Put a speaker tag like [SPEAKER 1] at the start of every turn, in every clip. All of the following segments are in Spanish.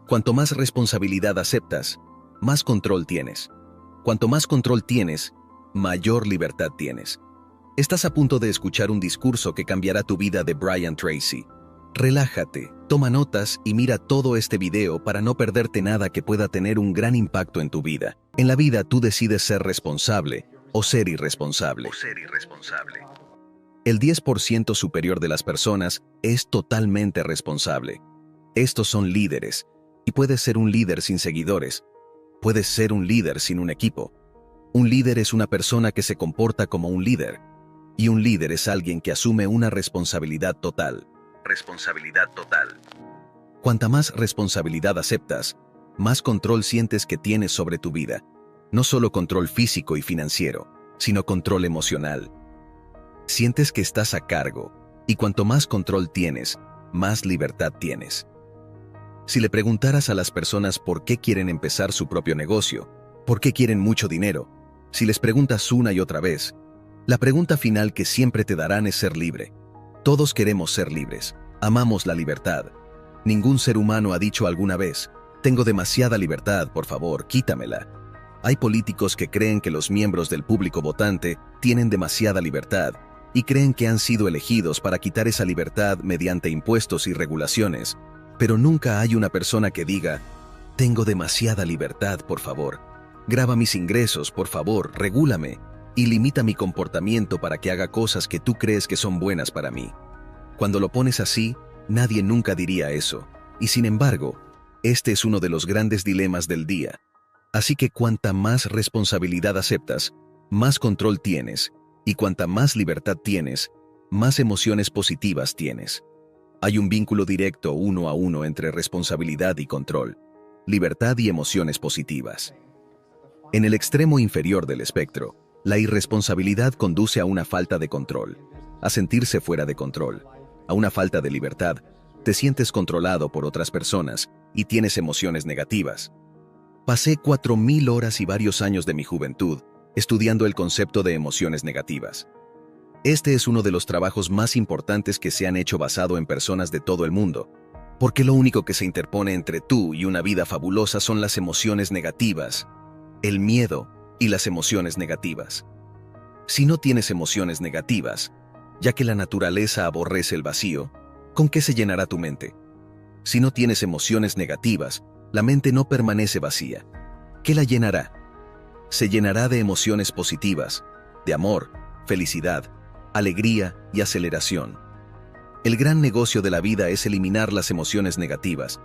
[SPEAKER 1] Cuanto más responsabilidad aceptas, más control tienes. Cuanto más control tienes, mayor libertad tienes. Estás a punto de escuchar un discurso que cambiará tu vida de Brian Tracy. Relájate, toma notas y mira todo este video para no perderte nada que pueda tener un gran impacto en tu vida. En la vida tú decides ser responsable o ser irresponsable. El 10% superior de las personas es totalmente responsable. Estos son líderes, y puedes ser un líder sin seguidores. Puedes ser un líder sin un equipo. Un líder es una persona que se comporta como un líder, y un líder es alguien que asume una responsabilidad total. Cuanta más responsabilidad aceptas, más control sientes que tienes sobre tu vida. No solo control físico y financiero, sino control emocional. Sientes que estás a cargo, y cuanto más control tienes, más libertad tienes. Si le preguntaras a las personas por qué quieren empezar su propio negocio, por qué quieren mucho dinero, si les preguntas una y otra vez, la pregunta final que siempre te darán es ser libre. Todos queremos ser libres. Amamos la libertad. Ningún ser humano ha dicho alguna vez, tengo demasiada libertad, por favor, quítamela. Hay políticos que creen que los miembros del público votante tienen demasiada libertad y creen que han sido elegidos para quitar esa libertad mediante impuestos y regulaciones, pero nunca hay una persona que diga, tengo demasiada libertad, por favor. Graba mis ingresos, por favor, regúlame y limita mi comportamiento para que haga cosas que tú crees que son buenas para mí. Cuando lo pones así, nadie nunca diría eso, y sin embargo, este es uno de los grandes dilemas del día. Así que cuanta más responsabilidad aceptas, más control tienes, y cuanta más libertad tienes, más emociones positivas tienes. Hay un vínculo directo 1 a 1 entre responsabilidad y control, libertad y emociones positivas. En el extremo inferior del espectro, la irresponsabilidad conduce a una falta de control, a sentirse fuera de control, a una falta de libertad. Te sientes controlado por otras personas y tienes emociones negativas. Pasé 4.000 horas y varios años de mi juventud estudiando el concepto de emociones negativas. Este es uno de los trabajos más importantes que se han hecho basado en personas de todo el mundo, porque lo único que se interpone entre tú y una vida fabulosa son las emociones negativas, el miedo y las emociones negativas. Si no tienes emociones negativas, ya que la naturaleza aborrece el vacío, ¿con qué se llenará tu mente? Si no tienes emociones negativas, la mente no permanece vacía. ¿Qué la llenará? Se llenará de emociones positivas, de amor, felicidad, alegría y aceleración. El gran negocio de la vida es eliminar las emociones negativas,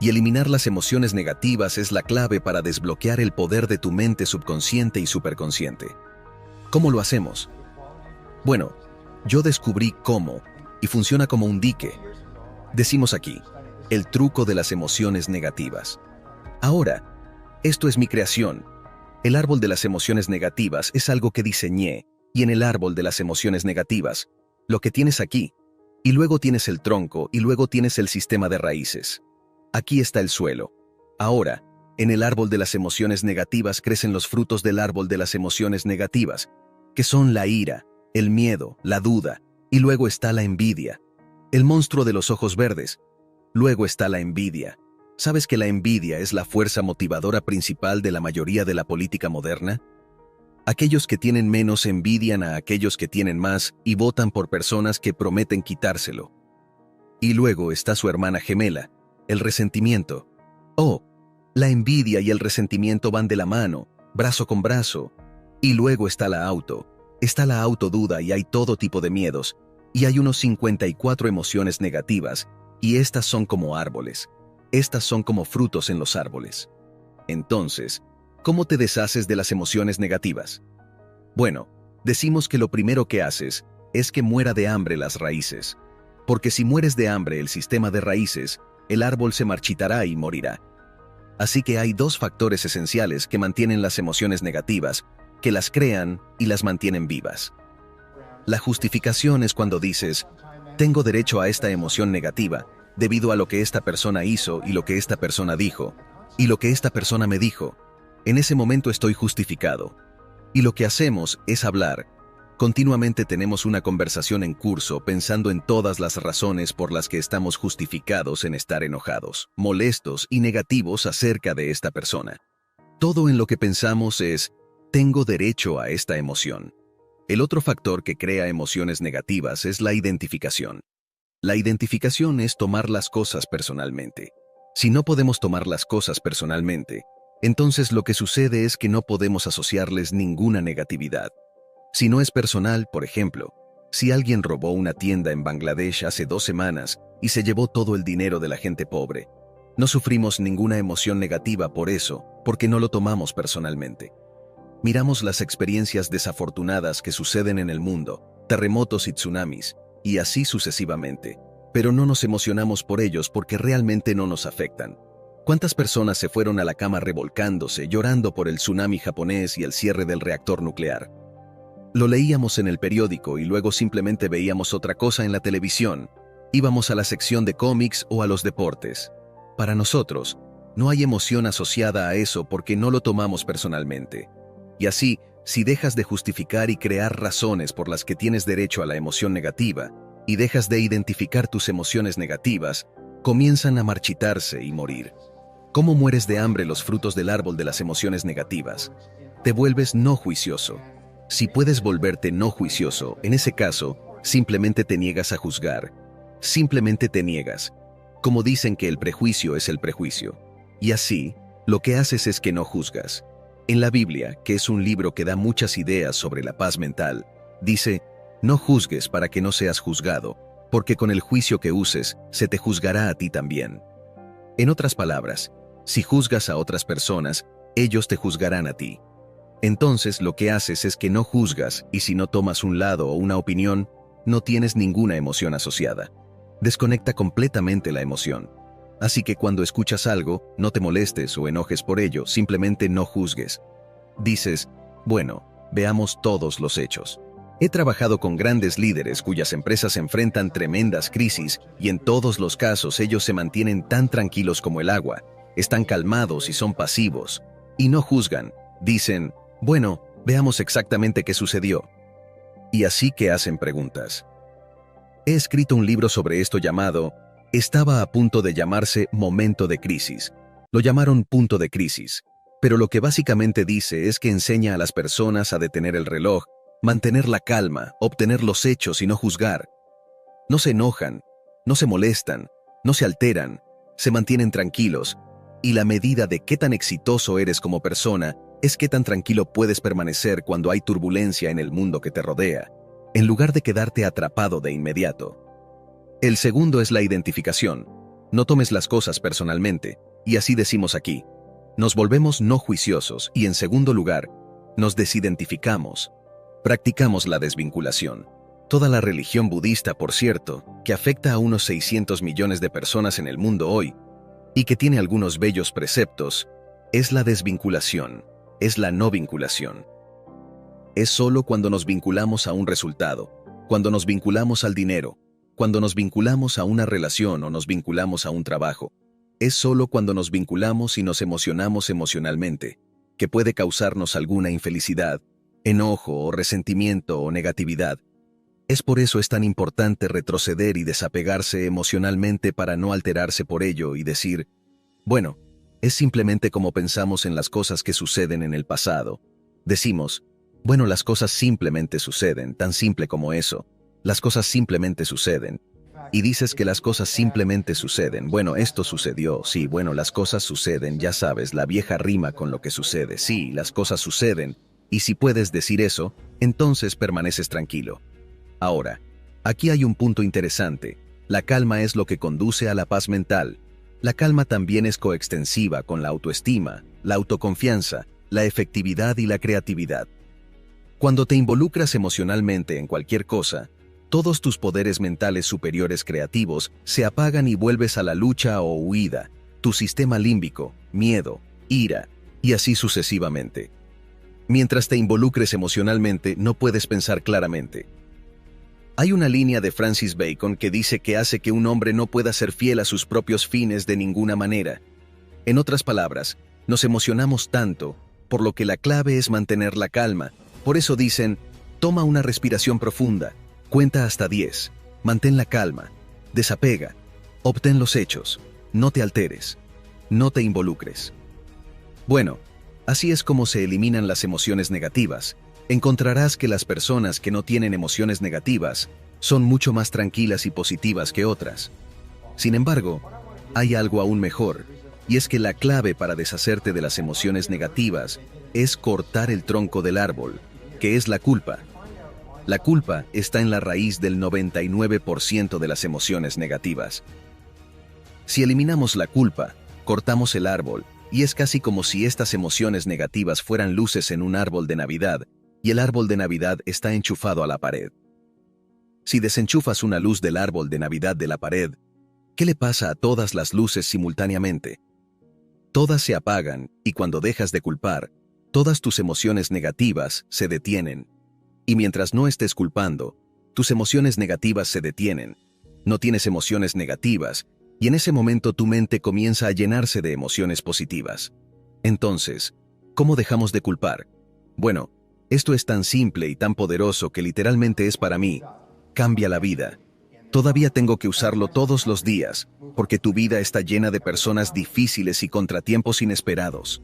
[SPEAKER 1] y eliminar las emociones negativas es la clave para desbloquear el poder de tu mente subconsciente y superconsciente. ¿Cómo lo hacemos? Bueno, yo descubrí cómo, y funciona como un dique. Decimos aquí, el truco de las emociones negativas. Ahora, esto es mi creación. El árbol de las emociones negativas es algo que diseñé, y en el árbol de las emociones negativas, lo que tienes aquí, y luego tienes el tronco, y luego tienes el sistema de raíces. Aquí está el suelo. Ahora, en el árbol de las emociones negativas crecen los frutos del árbol de las emociones negativas, que son la ira, el miedo, la duda, y luego está la envidia, el monstruo de los ojos verdes. Luego está la envidia. ¿Sabes que la envidia es la fuerza motivadora principal de la mayoría de la política moderna? Aquellos que tienen menos envidian a aquellos que tienen más y votan por personas que prometen quitárselo. Y luego está su hermana gemela, el resentimiento. Oh, la envidia y el resentimiento van de la mano, brazo con brazo. Y luego está la autoduda y hay todo tipo de miedos, y hay unos 54 emociones negativas, y estas son como árboles. Estas son como frutos en los árboles. Entonces, ¿cómo te deshaces de las emociones negativas? Bueno, decimos que lo primero que haces es que muera de hambre las raíces, porque si mueres de hambre el sistema de raíces, el árbol se marchitará y morirá. Así que hay dos factores esenciales que mantienen las emociones negativas, que las crean y las mantienen vivas. La justificación es cuando dices, tengo derecho a esta emoción negativa, debido a lo que esta persona hizo y lo que esta persona dijo, y lo que esta persona me dijo. En ese momento estoy justificado. Y lo que hacemos es hablar, Continuamente tenemos una conversación en curso pensando en todas las razones por las que estamos justificados en estar enojados, molestos y negativos acerca de esta persona. Todo en lo que pensamos es, tengo derecho a esta emoción. El otro factor que crea emociones negativas es la identificación. La identificación es tomar las cosas personalmente. Si no podemos tomar las cosas personalmente, entonces lo que sucede es que no podemos asociarles ninguna negatividad. Si no es personal, por ejemplo, si alguien robó una tienda en Bangladesh hace 2 semanas y se llevó todo el dinero de la gente pobre, no sufrimos ninguna emoción negativa por eso, porque no lo tomamos personalmente. Miramos las experiencias desafortunadas que suceden en el mundo, terremotos y tsunamis, y así sucesivamente, pero no nos emocionamos por ellos porque realmente no nos afectan. ¿Cuántas personas se fueron a la cama revolcándose, llorando por el tsunami japonés y el cierre del reactor nuclear? Lo leíamos en el periódico y luego simplemente veíamos otra cosa en la televisión. Íbamos a la sección de cómics o a los deportes. Para nosotros, no hay emoción asociada a eso porque no lo tomamos personalmente. Y así, si dejas de justificar y crear razones por las que tienes derecho a la emoción negativa, y dejas de identificar tus emociones negativas, comienzan a marchitarse y morir. ¿Cómo mueres de hambre los frutos del árbol de las emociones negativas? Te vuelves no juicioso. Si puedes volverte no juicioso, en ese caso, simplemente te niegas a juzgar. Simplemente te niegas. Como dicen que el prejuicio es el prejuicio. Y así, lo que haces es que no juzgas. En la Biblia, que es un libro que da muchas ideas sobre la paz mental, dice, no juzgues para que no seas juzgado, porque con el juicio que uses, se te juzgará a ti también. En otras palabras, si juzgas a otras personas, ellos te juzgarán a ti. Entonces lo que haces es que no juzgas y si no tomas un lado o una opinión, no tienes ninguna emoción asociada. Desconecta completamente la emoción. Así que cuando escuchas algo, no te molestes o enojes por ello, simplemente no juzgues. Dices, bueno, veamos todos los hechos. He trabajado con grandes líderes cuyas empresas enfrentan tremendas crisis y en todos los casos ellos se mantienen tan tranquilos como el agua, están calmados y son pasivos, y no juzgan, dicen, bueno, veamos exactamente qué sucedió. Y así que hacen preguntas. He escrito un libro sobre esto llamado Estaba a punto de llamarse Momento de Crisis. Lo llamaron Punto de Crisis, pero lo que básicamente dice es que enseña a las personas a detener el reloj, mantener la calma, obtener los hechos y no juzgar. No se enojan, no se molestan, no se alteran, se mantienen tranquilos, y la medida de qué tan exitoso eres como persona es qué tan tranquilo puedes permanecer cuando hay turbulencia en el mundo que te rodea, en lugar de quedarte atrapado de inmediato. El segundo es la identificación. No tomes las cosas personalmente, y así decimos aquí. Nos volvemos no juiciosos y en segundo lugar, nos desidentificamos. Practicamos la desvinculación. Toda la religión budista, por cierto, que afecta a unos 600 millones de personas en el mundo hoy, y que tiene algunos bellos preceptos, es la desvinculación, es la no vinculación. Es solo cuando nos vinculamos a un resultado, cuando nos vinculamos al dinero, cuando nos vinculamos a una relación o nos vinculamos a un trabajo. Es solo cuando nos vinculamos y nos emocionamos emocionalmente, que puede causarnos alguna infelicidad, enojo o resentimiento o negatividad. Es por eso es tan importante retroceder y desapegarse emocionalmente para no alterarse por ello y decir, bueno, es simplemente como pensamos en las cosas que suceden en el pasado. Decimos, bueno, las cosas simplemente suceden, tan simple como eso. Las cosas simplemente suceden. Y dices que las cosas simplemente suceden. Bueno, esto sucedió, sí, bueno, las cosas suceden, ya sabes, la vieja rima con lo que sucede. Sí, las cosas suceden. Y si puedes decir eso, entonces permaneces tranquilo. Ahora, aquí hay un punto interesante. La calma es lo que conduce a la paz mental. La calma también es coextensiva con la autoestima, la autoconfianza, la efectividad y la creatividad. Cuando te involucras emocionalmente en cualquier cosa, todos tus poderes mentales superiores creativos se apagan y vuelves a la lucha o huida, tu sistema límbico, miedo, ira, y así sucesivamente. Mientras te involucres emocionalmente, no puedes pensar claramente. Hay una línea de Francis Bacon que dice que hace que un hombre no pueda ser fiel a sus propios fines de ninguna manera. En otras palabras, nos emocionamos tanto, por lo que la clave es mantener la calma. Por eso dicen, Toma una respiración profunda, cuenta hasta 10, mantén la calma, desapega, obtén los hechos, no te alteres, no te involucres. Bueno, así es como se eliminan las emociones negativas. Encontrarás que las personas que no tienen emociones negativas son mucho más tranquilas y positivas que otras. Sin embargo, hay algo aún mejor, y es que la clave para deshacerte de las emociones negativas es cortar el tronco del árbol, que es la culpa. La culpa está en la raíz del 99% de las emociones negativas. Si eliminamos la culpa, cortamos el árbol, y es casi como si estas emociones negativas fueran luces en un árbol de Navidad, y el árbol de Navidad está enchufado a la pared. Si desenchufas una luz del árbol de Navidad de la pared, ¿qué le pasa a todas las luces simultáneamente? Todas se apagan, y cuando dejas de culpar, todas tus emociones negativas se detienen. Y mientras no estés culpando, tus emociones negativas se detienen. No tienes emociones negativas, y en ese momento tu mente comienza a llenarse de emociones positivas. Entonces, ¿cómo dejamos de culpar? Bueno, esto es tan simple y tan poderoso que literalmente es para mí. Cambia la vida. Todavía tengo que usarlo todos los días, porque tu vida está llena de personas difíciles y contratiempos inesperados.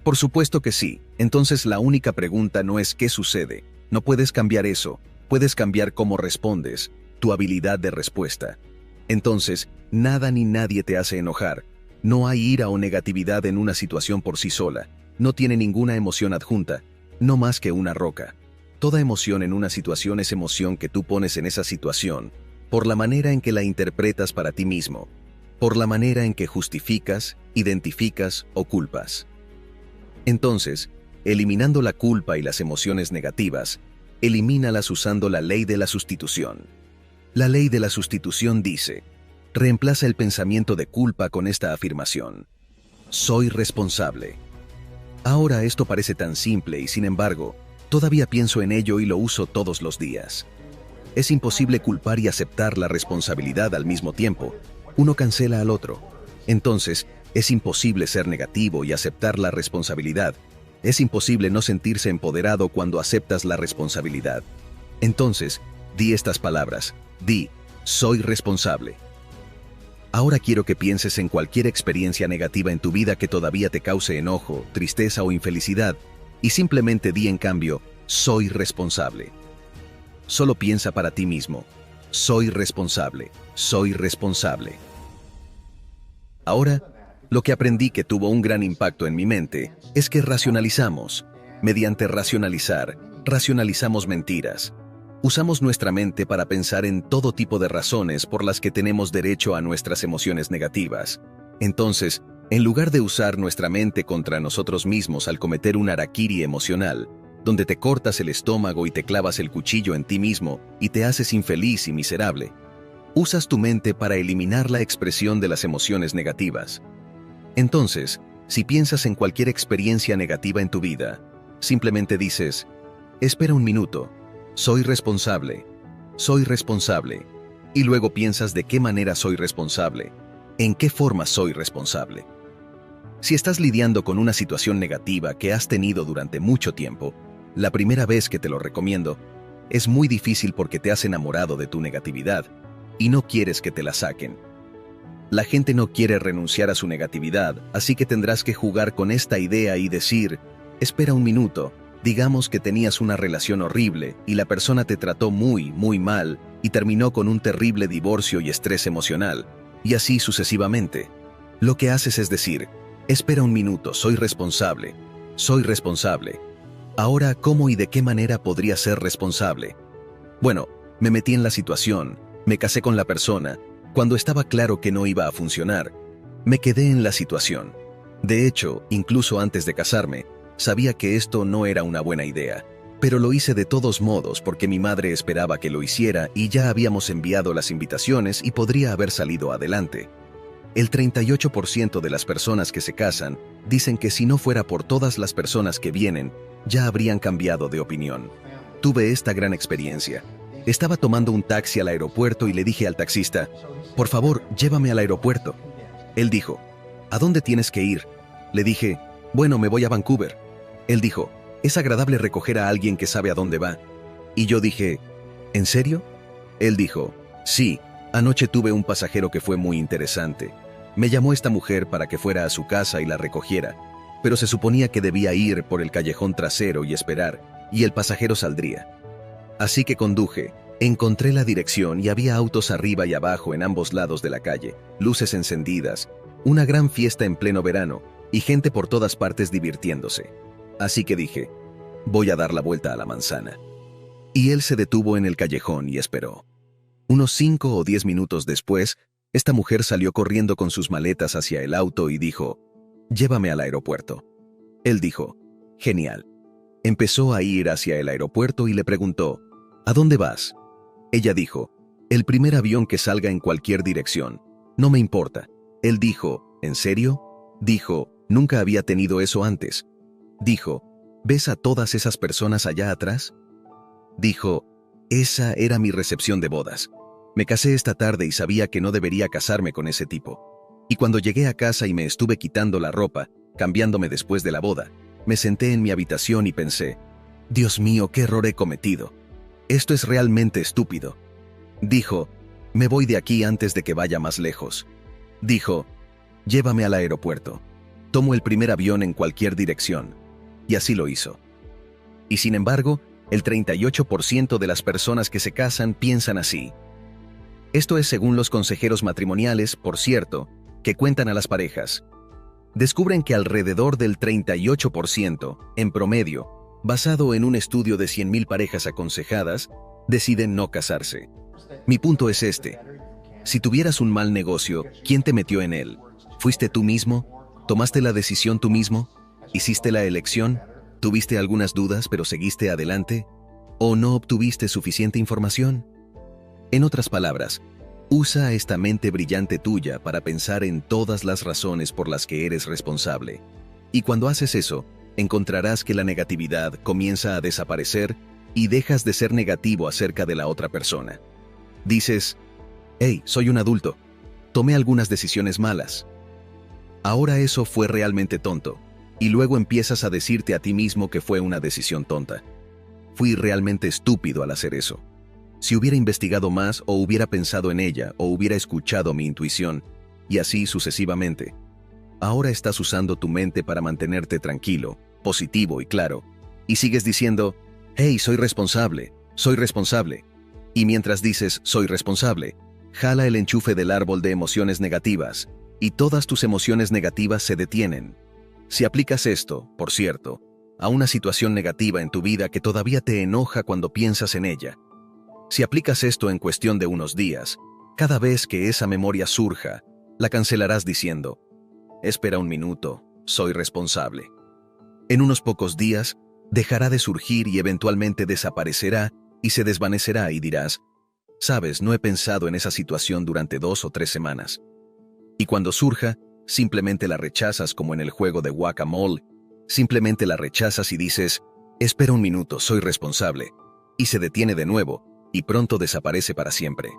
[SPEAKER 1] Por supuesto que sí. Entonces la única pregunta no es ¿qué sucede? No puedes cambiar eso. Puedes cambiar cómo respondes, tu habilidad de respuesta. Entonces, nada ni nadie te hace enojar. No hay ira o negatividad en una situación por sí sola. No tiene ninguna emoción adjunta, no más que una roca. Toda emoción en una situación es emoción que tú pones en esa situación, por la manera en que la interpretas para ti mismo, por la manera en que justificas, identificas o culpas. Entonces, eliminando la culpa y las emociones negativas, elimínalas usando la ley de la sustitución. La ley de la sustitución dice, reemplaza el pensamiento de culpa con esta afirmación: soy responsable. Ahora esto parece tan simple y sin embargo, todavía pienso en ello y lo uso todos los días. Es imposible culpar y aceptar la responsabilidad al mismo tiempo. Uno cancela al otro. Entonces, es imposible ser negativo y aceptar la responsabilidad. Es imposible no sentirse empoderado cuando aceptas la responsabilidad. Entonces, di estas palabras. Di, soy responsable. Ahora quiero que pienses en cualquier experiencia negativa en tu vida que todavía te cause enojo, tristeza o infelicidad, y simplemente di en cambio, soy responsable. Solo piensa para ti mismo. Soy responsable, soy responsable. Ahora, lo que aprendí que tuvo un gran impacto en mi mente es que racionalizamos. Mediante racionalizar, racionalizamos mentiras. Usamos nuestra mente para pensar en todo tipo de razones por las que tenemos derecho a nuestras emociones negativas. Entonces, en lugar de usar nuestra mente contra nosotros mismos al cometer un harakiri emocional, donde te cortas el estómago y te clavas el cuchillo en ti mismo y te haces infeliz y miserable, usas tu mente para eliminar la expresión de las emociones negativas. Entonces, si piensas en cualquier experiencia negativa en tu vida, simplemente dices, espera un minuto, soy responsable, y luego piensas de qué manera soy responsable, en qué forma soy responsable. Si estás lidiando con una situación negativa que has tenido durante mucho tiempo, la primera vez que te lo recomiendo, es muy difícil porque te has enamorado de tu negatividad y no quieres que te la saquen. La gente no quiere renunciar a su negatividad, así que tendrás que jugar con esta idea y decir, espera un minuto, digamos que tenías una relación horrible y la persona te trató muy mal y terminó con un terrible divorcio y estrés emocional, y así sucesivamente. Lo que haces es decir, espera un minuto, soy responsable. Ahora, ¿cómo y de qué manera podría ser responsable? Bueno, me metí en la situación, me casé con la persona, cuando estaba claro que no iba a funcionar. Me quedé en la situación. De hecho, incluso antes de casarme, sabía que esto no era una buena idea, pero lo hice de todos modos porque mi madre esperaba que lo hiciera y ya habíamos enviado las invitaciones y podría haber salido adelante. El 38% de las personas que se casan dicen que si no fuera por todas las personas que vienen, ya habrían cambiado de opinión. Tuve esta gran experiencia. Estaba tomando un taxi al aeropuerto y le dije al taxista, por favor, llévame al aeropuerto. Él dijo, ¿a dónde tienes que ir? Le dije, bueno, me voy a Vancouver. Él dijo, es agradable recoger a alguien que sabe a dónde va. Y yo dije, ¿en serio? Él dijo, sí, anoche tuve un pasajero que fue muy interesante. Me llamó esta mujer para que fuera a su casa y la recogiera, pero se suponía que debía ir por el callejón trasero y esperar, y el pasajero saldría. Así que conduje, encontré la dirección y había autos arriba y abajo en ambos lados de la calle, luces encendidas, una gran fiesta en pleno verano y gente por todas partes divirtiéndose. Así que dije, voy a dar la vuelta a la manzana. Y él se detuvo en el callejón y esperó. Unos 5 o 10 minutos después, esta mujer salió corriendo con sus maletas hacia el auto y dijo, llévame al aeropuerto. Él dijo, genial. Empezó a ir hacia el aeropuerto y le preguntó, ¿a dónde vas? Ella dijo, el primer avión que salga en cualquier dirección. No me importa. Él dijo, ¿en serio? Dijo, nunca había tenido eso antes. Dijo, ¿ves a todas esas personas allá atrás? Dijo, esa era mi recepción de bodas. Me casé esta tarde y sabía que no debería casarme con ese tipo. Y cuando llegué a casa y me estuve quitando la ropa, cambiándome después de la boda, me senté en mi habitación y pensé, Dios mío, qué error he cometido. Esto es realmente estúpido. Dijo, me voy de aquí antes de que vaya más lejos. Dijo, llévame al aeropuerto. Tomo el primer avión en cualquier dirección. Y así lo hizo. Y sin embargo, el 38% de las personas que se casan piensan así. Esto es según los consejeros matrimoniales, por cierto, que cuentan a las parejas. Descubren que alrededor del 38%, en promedio, basado en un estudio de 100,000 parejas aconsejadas, deciden no casarse. Mi punto es este. Si tuvieras un mal negocio, ¿quién te metió en él? ¿Fuiste tú mismo? ¿Tomaste la decisión tú mismo? ¿Hiciste la elección? ¿Tuviste algunas dudas pero seguiste adelante? ¿O no obtuviste suficiente información? En otras palabras, usa esta mente brillante tuya para pensar en todas las razones por las que eres responsable. Y cuando haces eso, encontrarás que la negatividad comienza a desaparecer y dejas de ser negativo acerca de la otra persona. Dices, hey, soy un adulto. Tomé algunas decisiones malas. Ahora eso fue realmente tonto. Y luego empiezas a decirte a ti mismo que fue una decisión tonta. Fui realmente estúpido al hacer eso. Si hubiera investigado más o hubiera pensado en ella o hubiera escuchado mi intuición, y así sucesivamente. Ahora estás usando tu mente para mantenerte tranquilo, positivo y claro, y sigues diciendo, hey, soy responsable. Y mientras dices, soy responsable, jala el enchufe del árbol de emociones negativas, y todas tus emociones negativas se detienen. Si aplicas esto, por cierto, a una situación negativa en tu vida que todavía te enoja cuando piensas en ella, si aplicas esto en cuestión de unos días, cada vez que esa memoria surja, la cancelarás diciendo, espera un minuto, soy responsable. En unos pocos días, dejará de surgir y eventualmente desaparecerá y se desvanecerá y dirás, sabes, no he pensado en esa situación durante 2 o 3 semanas. Y cuando surja, simplemente la rechazas como en el juego de Whack-A-Mole, simplemente la rechazas y dices, espera un minuto, soy responsable, y se detiene de nuevo, y pronto desaparece para siempre.